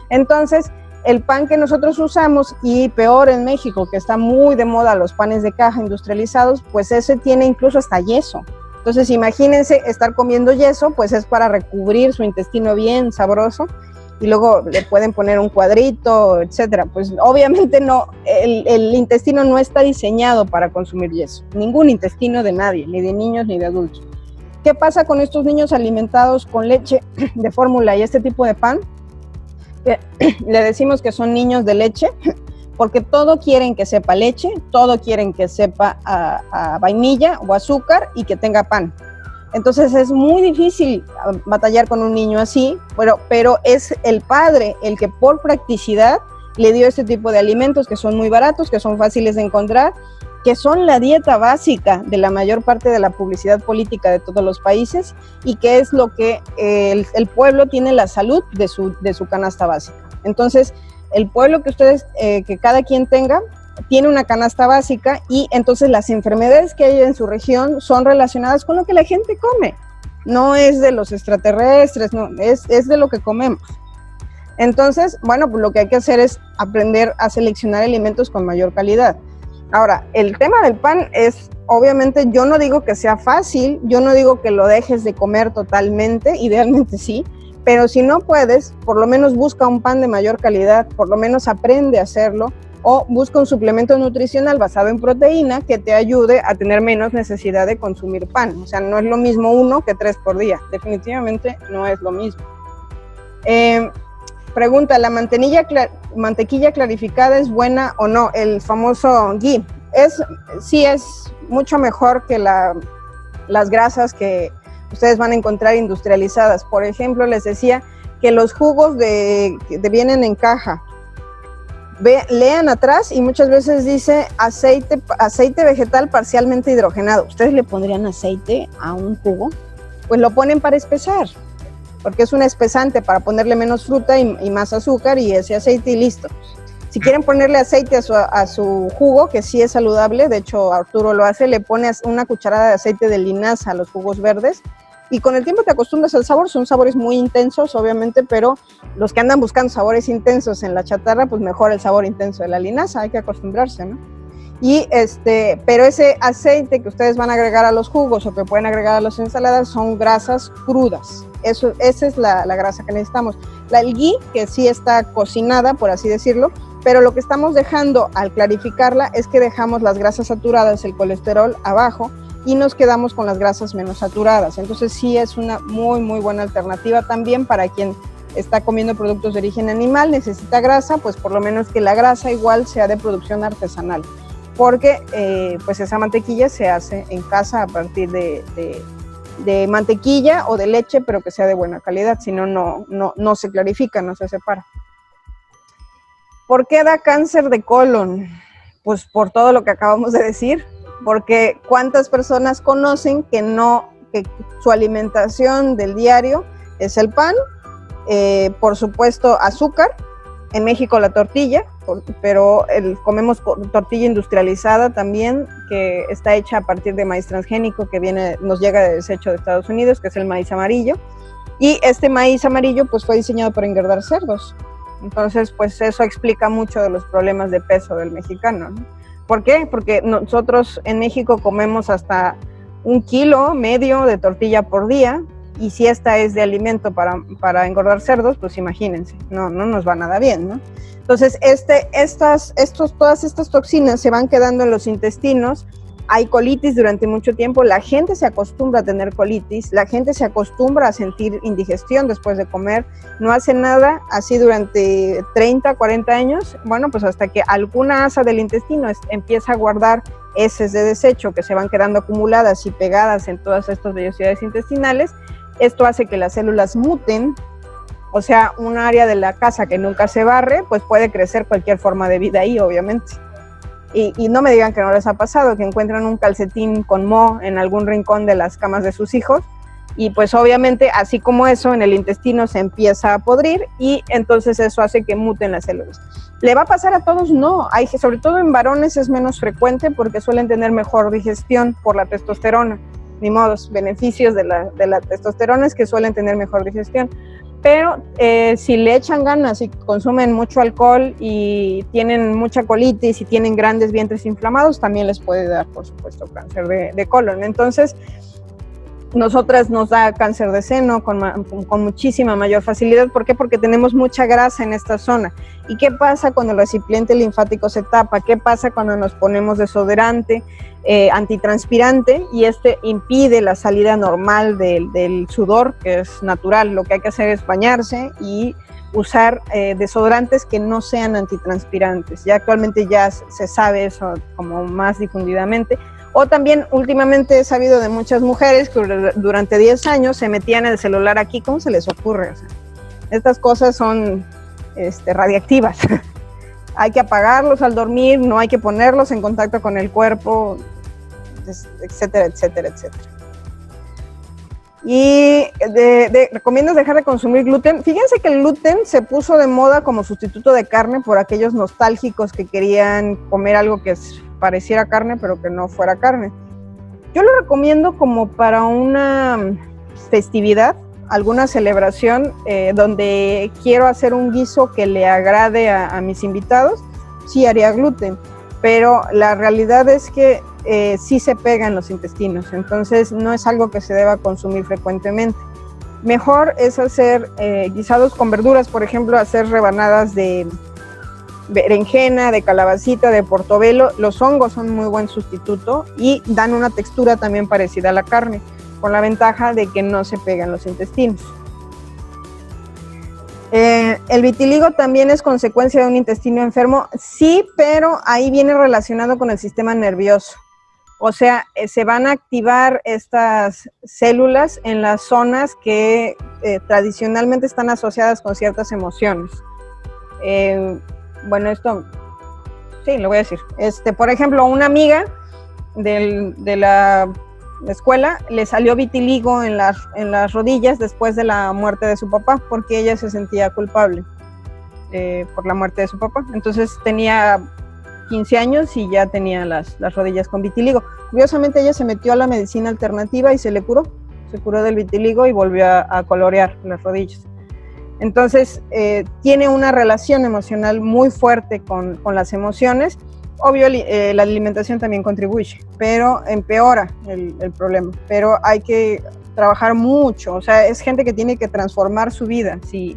Entonces, el pan que nosotros usamos, y peor en México, que está muy de moda los panes de caja industrializados, pues ese tiene incluso hasta yeso. Entonces, imagínense estar comiendo yeso, pues es para recubrir su intestino bien sabroso, y luego le pueden poner un cuadrito, etcétera. Pues obviamente no, el intestino no está diseñado para consumir yeso, ningún intestino de nadie, ni de niños ni de adultos. ¿Qué pasa con estos niños alimentados con leche de fórmula y este tipo de pan? Le decimos que son niños de leche, porque todo quieren que sepa leche, todo quieren que sepa a vainilla o azúcar y que tenga pan. Entonces es muy difícil batallar con un niño así, pero es el padre el que por practicidad le dio este tipo de alimentos que son muy baratos, que son fáciles de encontrar, que son la dieta básica de la mayor parte de la publicidad política de todos los países y que es lo que el pueblo tiene la salud de su canasta básica. Entonces, el pueblo que ustedes, que cada quien tenga, tiene una canasta básica y entonces las enfermedades que hay en su región son relacionadas con lo que la gente come. No es de los extraterrestres, no, es de lo que comemos. Entonces, bueno, pues lo que hay que hacer es aprender a seleccionar alimentos con mayor calidad. Ahora, el tema del pan es, obviamente, yo no digo que sea fácil, yo no digo que lo dejes de comer totalmente, idealmente sí, pero si no puedes, por lo menos busca un pan de mayor calidad, por lo menos aprende a hacerlo, o busca un suplemento nutricional basado en proteína que te ayude a tener menos necesidad de consumir pan. O sea, no es lo mismo 1 que 3 por día, definitivamente no es lo mismo. Pregunta, ¿la mantequilla clarificada es buena o no? El famoso ghee. Sí es mucho mejor que las grasas que ustedes van a encontrar industrializadas. Por ejemplo, les decía que los jugos que vienen en caja, lean atrás y muchas veces dice aceite vegetal parcialmente hidrogenado. ¿Ustedes le pondrían aceite a un jugo? Pues lo ponen para espesar, porque es un espesante para ponerle menos fruta y más azúcar y ese aceite y listo. Si quieren ponerle aceite a su jugo, que sí es saludable, de hecho Arturo lo hace, le pone una cucharada de aceite de linaza a los jugos verdes, y con el tiempo te acostumbras al sabor. Son sabores muy intensos, obviamente, pero los que andan buscando sabores intensos en la chatarra, pues mejor el sabor intenso de la linaza, hay que acostumbrarse, ¿no? Y pero ese aceite que ustedes van a agregar a los jugos o que pueden agregar a las ensaladas son grasas crudas. Esa es la grasa que necesitamos. El ghee, que sí está cocinada, por así decirlo, pero lo que estamos dejando al clarificarla es que dejamos las grasas saturadas, el colesterol abajo, y nos quedamos con las grasas menos saturadas. Entonces sí es una muy, muy buena alternativa también para quien está comiendo productos de origen animal, necesita grasa, pues por lo menos que la grasa igual sea de producción artesanal, porque pues esa mantequilla se hace en casa a partir de mantequilla o de leche, pero que sea de buena calidad, si no, no se clarifica, no se separa. ¿Por qué da cáncer de colon? Pues por todo lo que acabamos de decir, porque cuántas personas conocen que su alimentación del diario es el pan, por supuesto azúcar, en México la tortilla, pero comemos tortilla industrializada también, que está hecha a partir de maíz transgénico que nos llega de desecho de Estados Unidos, que es el maíz amarillo, y este maíz amarillo pues fue diseñado para engordar cerdos. Entonces pues eso explica mucho de los problemas de peso del mexicano, ¿no? ¿Por qué? Porque nosotros en México comemos hasta 1,5 kilos de tortilla por día, y si esta es de alimento para engordar cerdos, pues imagínense, no nos va nada bien, ¿no? Entonces, todas estas toxinas se van quedando en los intestinos, hay colitis durante mucho tiempo, la gente se acostumbra a tener colitis, la gente se acostumbra a sentir indigestión después de comer, no hace nada así durante 30, 40 años, bueno, pues hasta que alguna asa del intestino empieza a guardar heces de desecho que se van quedando acumuladas y pegadas en todas estas vellosidades intestinales. Esto hace que las células muten, o sea, un área de la casa que nunca se barre, pues puede crecer cualquier forma de vida ahí, obviamente. Y no me digan que no les ha pasado, que encuentran un calcetín con moho en algún rincón de las camas de sus hijos, y pues obviamente, así como eso, en el intestino se empieza a podrir, y entonces eso hace que muten las células. ¿Le va a pasar a todos? No, sobre todo en varones es menos frecuente porque suelen tener mejor digestión por la testosterona. Ni modos, beneficios de la testosterona es que suelen tener mejor digestión, pero si le echan ganas y consumen mucho alcohol y tienen mucha colitis y tienen grandes vientres inflamados, también les puede dar, por supuesto, cáncer de colon. Entonces, nosotras nos da cáncer de seno con muchísima mayor facilidad. ¿Por qué? Porque tenemos mucha grasa en esta zona. ¿Y qué pasa cuando el recipiente linfático se tapa? ¿Qué pasa cuando nos ponemos desodorante, antitranspirante, y impide la salida normal del sudor, que es natural? Lo que hay que hacer es bañarse y usar desodorantes que no sean antitranspirantes. Ya actualmente ya se sabe eso como más difundidamente. O también últimamente he sabido de muchas mujeres que durante 10 años se metían el celular aquí. ¿Cómo se les ocurre? O sea, estas cosas son radiactivas. Hay que apagarlos al dormir, no hay que ponerlos en contacto con el cuerpo, etcétera, etcétera, etcétera. Y recomiendo dejar de consumir gluten. Fíjense que el gluten se puso de moda como sustituto de carne por aquellos nostálgicos que querían comer algo que pareciera carne, pero que no fuera carne. Yo lo recomiendo como para una festividad, alguna celebración donde quiero hacer un guiso que le agrade a mis invitados. Sí haría gluten, pero la realidad es que sí se pega en los intestinos, entonces no es algo que se deba consumir frecuentemente. Mejor es hacer guisados con verduras, por ejemplo, hacer rebanadas de berenjena, de calabacita, de portobelo. Los hongos son muy buen sustituto y dan una textura también parecida a la carne, con la ventaja de que no se pegan los intestinos. El vitiligo también es consecuencia de un intestino enfermo, sí, pero ahí viene relacionado con el sistema nervioso. O sea, se van a activar estas células en las zonas que tradicionalmente están asociadas con ciertas emociones. Bueno, esto, sí, lo voy a decir. Por ejemplo, una amiga de la escuela le salió vitiligo en las rodillas después de la muerte de su papá, porque ella se sentía culpable por la muerte de su papá. Entonces tenía 15 años y ya tenía las rodillas con vitiligo. Curiosamente ella se metió a la medicina alternativa y se le curó. se curó del vitiligo y volvió a colorear las rodillas. Entonces, tiene una relación emocional muy fuerte con las emociones. Obvio, la alimentación también contribuye, pero empeora el problema. Pero hay que trabajar mucho, o sea, es gente que tiene que transformar su vida. Si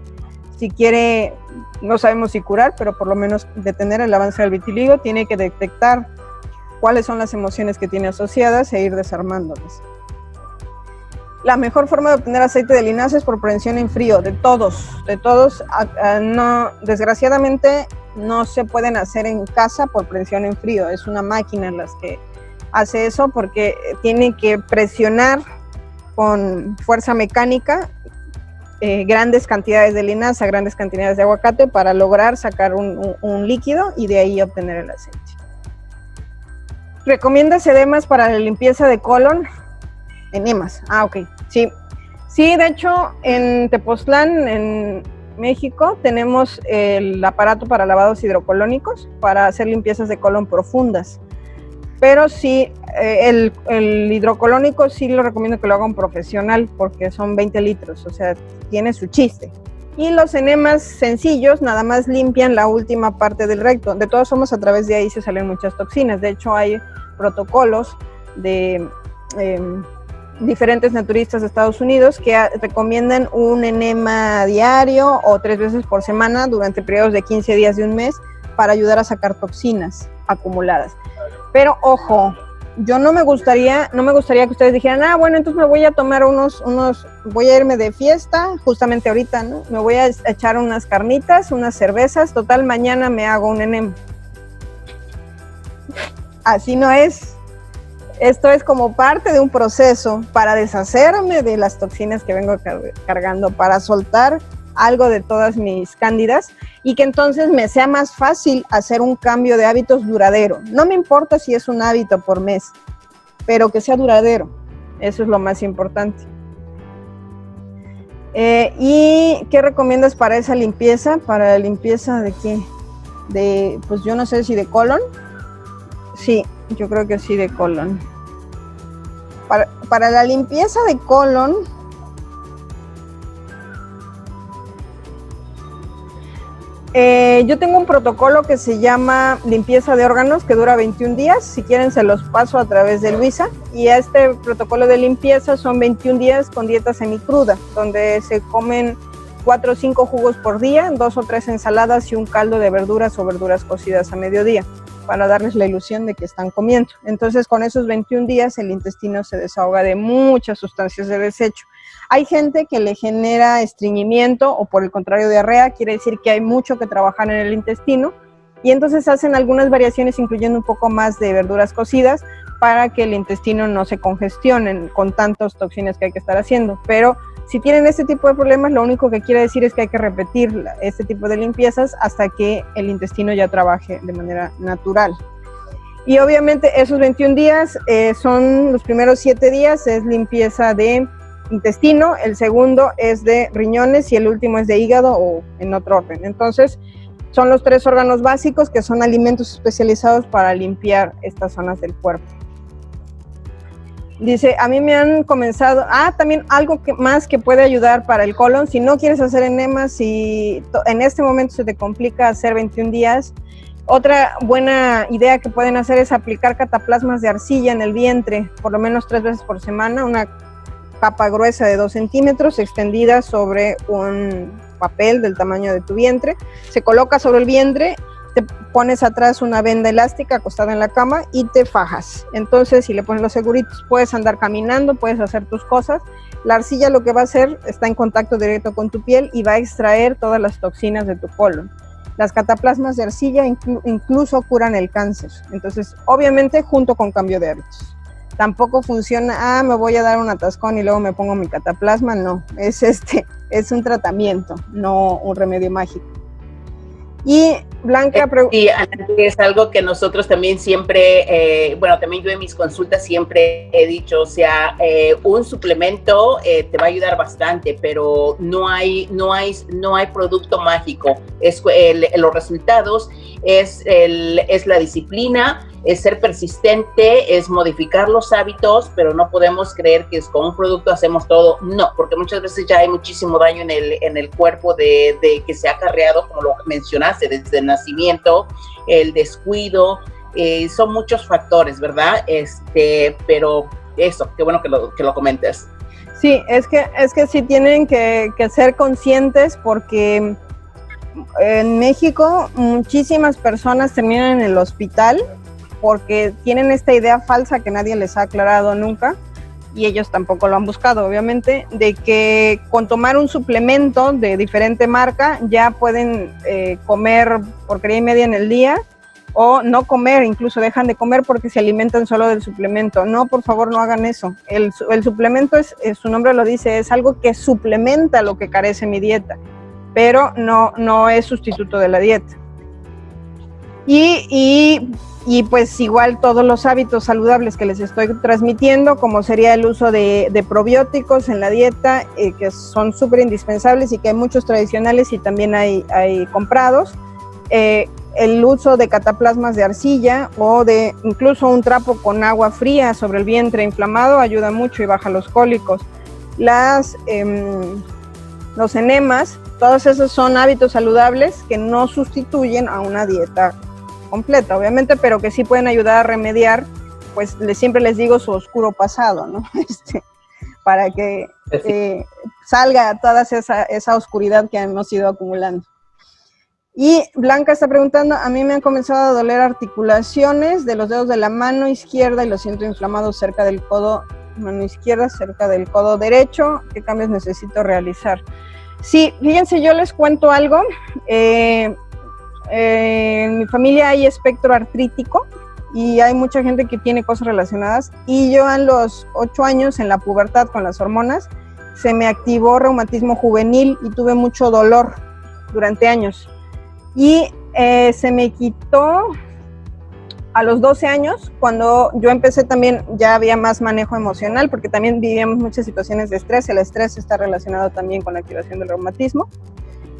quiere, no sabemos si curar, pero por lo menos detener el avance del vitiligo, tiene que detectar cuáles son las emociones que tiene asociadas e ir desarmándolas. La mejor forma de obtener aceite de linaza es por prensión en frío, de todos. No, desgraciadamente no se pueden hacer en casa por prensión en frío, es una máquina las que hace eso porque tiene que presionar con fuerza mecánica grandes cantidades de linaza, grandes cantidades de aguacate para lograr sacar un líquido y de ahí obtener el aceite. ¿Recomiendas edemas para la limpieza de colon? Enemas, ok, sí. Sí, de hecho, en Tepoztlán, en México, tenemos el aparato para lavados hidrocolónicos para hacer limpiezas de colon profundas. Pero sí, el hidrocolónico sí lo recomiendo que lo haga un profesional porque son 20 litros, o sea, tiene su chiste. Y los enemas sencillos nada más limpian la última parte del recto. De todas formas, a través de ahí se salen muchas toxinas. De hecho, hay protocolos de diferentes naturistas de Estados Unidos que recomiendan un enema diario o 3 veces por semana durante periodos de 15 días de un mes para ayudar a sacar toxinas acumuladas. Pero ojo, yo no me gustaría que ustedes dijeran, bueno, entonces me voy a tomar voy a irme de fiesta, justamente ahorita, ¿no? Me voy a echar unas carnitas, unas cervezas, total, mañana me hago un enema. Así no es. Esto es como parte de un proceso para deshacerme de las toxinas que vengo cargando, para soltar algo de todas mis cándidas y que entonces me sea más fácil hacer un cambio de hábitos duradero. No me importa si es un hábito por mes, pero que sea duradero. Eso es lo más importante. ¿Y qué recomiendas para esa limpieza? ¿Para la limpieza de qué? Pues yo no sé si de colon. Sí, yo creo que sí de colon. Para la limpieza de colon, yo tengo un protocolo que se llama limpieza de órganos que dura 21 días. Si quieren se los paso a través de Luisa. Y este protocolo de limpieza son 21 días con dieta semicruda, donde se comen 4 o 5 jugos por día, 2 o 3 ensaladas y un caldo de verduras o verduras cocidas a mediodía, para darles la ilusión de que están comiendo. Entonces, con esos 21 días, el intestino se desahoga de muchas sustancias de desecho. Hay gente que le genera estreñimiento o, por el contrario, diarrea, quiere decir que hay mucho que trabajar en el intestino, y entonces hacen algunas variaciones, incluyendo un poco más de verduras cocidas, para que el intestino no se congestione con tantas toxinas que hay que estar haciendo. Pero si tienen este tipo de problemas, lo único que quiere decir es que hay que repetir este tipo de limpiezas hasta que el intestino ya trabaje de manera natural. Y obviamente esos 21 días son los primeros 7 días, es limpieza de intestino, el segundo es de riñones y el último es de hígado o en otro orden. Entonces, son los 3 órganos básicos que son alimentos especializados para limpiar estas zonas del cuerpo. Dice, a mí me han comenzado, también algo más que puede ayudar para el colon, si no quieres hacer enemas, si en este momento se te complica hacer 21 días, otra buena idea que pueden hacer es aplicar cataplasmas de arcilla en el vientre, por lo menos 3 veces por semana, una capa gruesa de 2 centímetros extendida sobre un papel del tamaño de tu vientre, se coloca sobre el vientre, te pones atrás una venda elástica acostada en la cama y te fajas. Entonces, si le pones los seguritos, puedes andar caminando, puedes hacer tus cosas. La arcilla lo que va a hacer, está en contacto directo con tu piel y va a extraer todas las toxinas de tu colon. Las cataplasmas de arcilla incluso curan el cáncer. Entonces, obviamente, junto con cambio de hábitos. Tampoco funciona, me voy a dar un atascón y luego me pongo mi cataplasma. No, es un tratamiento, no un remedio mágico. Y Blanca sí, es algo que nosotros también siempre, también yo en mis consultas siempre he dicho, o sea, un suplemento te va a ayudar bastante, pero no hay producto mágico. Los resultados es la disciplina, es ser persistente, es modificar los hábitos, pero no podemos creer que con un producto hacemos todo. No, porque muchas veces ya hay muchísimo daño en el cuerpo de que se ha acarreado, como lo mencionaste, desde el nacimiento, el descuido, son muchos factores, ¿verdad? Pero eso, qué bueno que lo comentes. Sí, es que sí tienen que ser conscientes, porque en México muchísimas personas terminan en el hospital porque tienen esta idea falsa que nadie les ha aclarado nunca, y ellos tampoco lo han buscado, obviamente, de que con tomar un suplemento de diferente marca ya pueden comer porquería y media en el día, o no comer, incluso dejan de comer porque se alimentan solo del suplemento. No, por favor, no hagan eso. El suplemento, su nombre lo dice, es algo que suplementa lo que carece mi dieta, pero no es sustituto de la dieta. Y pues igual todos los hábitos saludables que les estoy transmitiendo, como sería el uso de probióticos en la dieta, que son súper indispensables y que hay muchos tradicionales y también hay comprados. El uso de cataplasmas de arcilla o de incluso un trapo con agua fría sobre el vientre inflamado ayuda mucho y baja los cólicos. Los enemas, todos esos son hábitos saludables que no sustituyen a una dieta completa, obviamente, pero que sí pueden ayudar a remediar, pues siempre les digo, su oscuro pasado, ¿no? Para que salga toda esa oscuridad que hemos ido acumulando. Y Blanca está preguntando, a mí me han comenzado a doler articulaciones de los dedos de la mano izquierda y los siento inflamados cerca del codo, mano izquierda, cerca del codo derecho. ¿Qué cambios necesito realizar? Sí, fíjense, yo les cuento algo. En mi familia hay espectro artrítico y hay mucha gente que tiene cosas relacionadas. Y yo a los 8 años, en la pubertad con las hormonas, se me activó reumatismo juvenil y tuve mucho dolor durante años. Y se me quitó a los 12 años, cuando yo empecé también, ya había más manejo emocional, porque también vivíamos muchas situaciones de estrés. El estrés está relacionado también con la activación del reumatismo.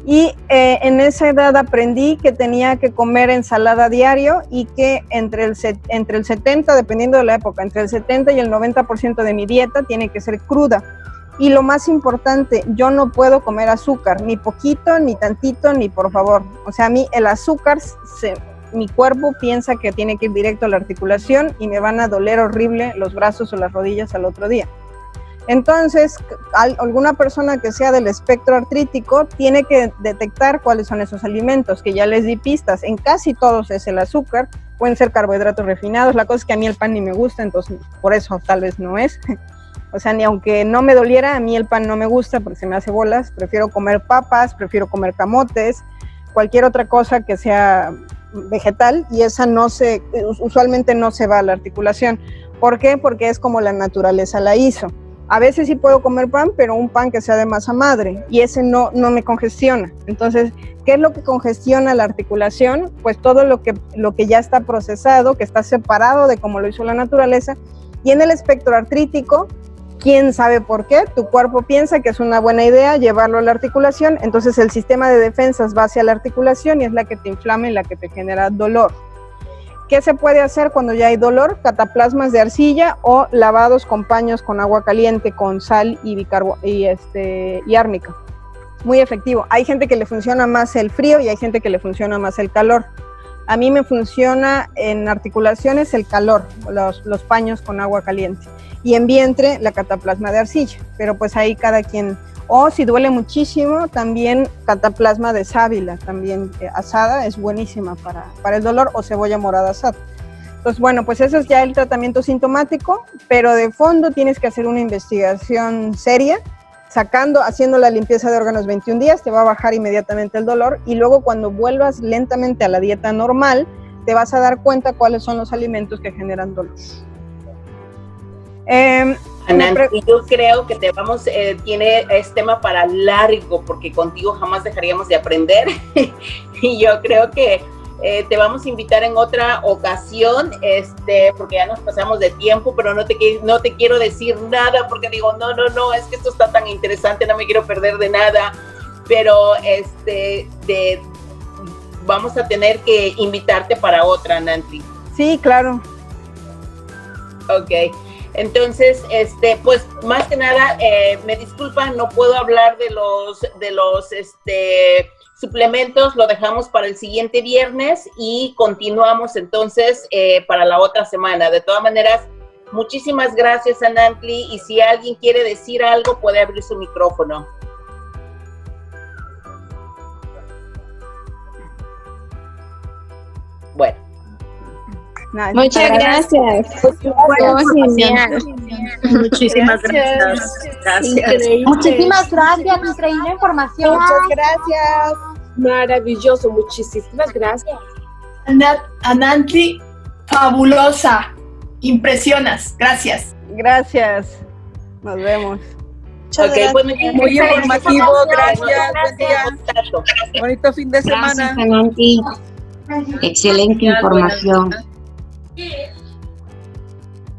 Y en esa edad aprendí que tenía que comer ensalada diario y que entre el 70, dependiendo de la época, entre el 70 y el 90% de mi dieta tiene que ser cruda. Y lo más importante, yo no puedo comer azúcar, ni poquito, ni tantito, ni por favor. O sea, a mí el azúcar, mi cuerpo piensa que tiene que ir directo a la articulación y me van a doler horrible los brazos o las rodillas al otro día. Entonces, alguna persona que sea del espectro artrítico tiene que detectar cuáles son esos alimentos, que ya les di pistas. En casi todos es el azúcar, pueden ser carbohidratos refinados. La cosa es que a mí el pan ni me gusta, entonces por eso tal vez no es. O sea, ni aunque no me doliera, a mí el pan no me gusta porque se me hace bolas. Prefiero comer papas, prefiero comer camotes, cualquier otra cosa que sea vegetal, y esa usualmente no se va a la articulación. ¿Por qué? Porque es como la naturaleza la hizo. A veces sí puedo comer pan, pero un pan que sea de masa madre, y ese no me congestiona. Entonces, ¿qué es lo que congestiona la articulación? Pues todo lo que ya está procesado, que está separado de cómo lo hizo la naturaleza. Y en el espectro artrítico, ¿quién sabe por qué? Tu cuerpo piensa que es una buena idea llevarlo a la articulación, entonces el sistema de defensas va hacia la articulación y es la que te inflama y la que te genera dolor. ¿Qué se puede hacer cuando ya hay dolor? Cataplasmas de arcilla o lavados con paños con agua caliente, con sal y árnica. Muy efectivo. Hay gente que le funciona más el frío y hay gente que le funciona más el calor. A mí me funciona en articulaciones el calor, los paños con agua caliente. Y en vientre la cataplasma de arcilla, pero pues ahí cada quien. O si duele muchísimo, también cataplasma de sábila, también asada, es buenísima para el dolor, o cebolla morada asada. Entonces, bueno, pues eso es ya el tratamiento sintomático, pero de fondo tienes que hacer una investigación seria, haciendo la limpieza de órganos 21 días, te va a bajar inmediatamente el dolor, y luego cuando vuelvas lentamente a la dieta normal, te vas a dar cuenta cuáles son los alimentos que generan dolor. Nancy, yo creo que es tema para largo, porque contigo jamás dejaríamos de aprender. Y yo creo que te vamos a invitar en otra ocasión, porque ya nos pasamos de tiempo, pero no te quiero decir nada, porque digo, no, es que esto está tan interesante, no me quiero perder de nada, pero vamos a tener que invitarte para otra, Nancy. Sí, claro. Ok, entonces, pues más que nada, me disculpan, no puedo hablar de los suplementos, lo dejamos para el siguiente viernes y continuamos entonces para la otra semana. De todas maneras, muchísimas gracias, Anantli, y si alguien quiere decir algo, puede abrir su micrófono. Bueno. Muchas gracias. Muchísimas gracias. Muchísimas gracias, increíble información. Muchas gracias. Maravilloso, muchísimas gracias. Anantli, fabulosa. Impresionas. Gracias. Gracias. Nos vemos. Ok, bueno, Muy informativo, gracias. Buen día. Bonito fin de semana. Gracias, Anantli. Excelente información.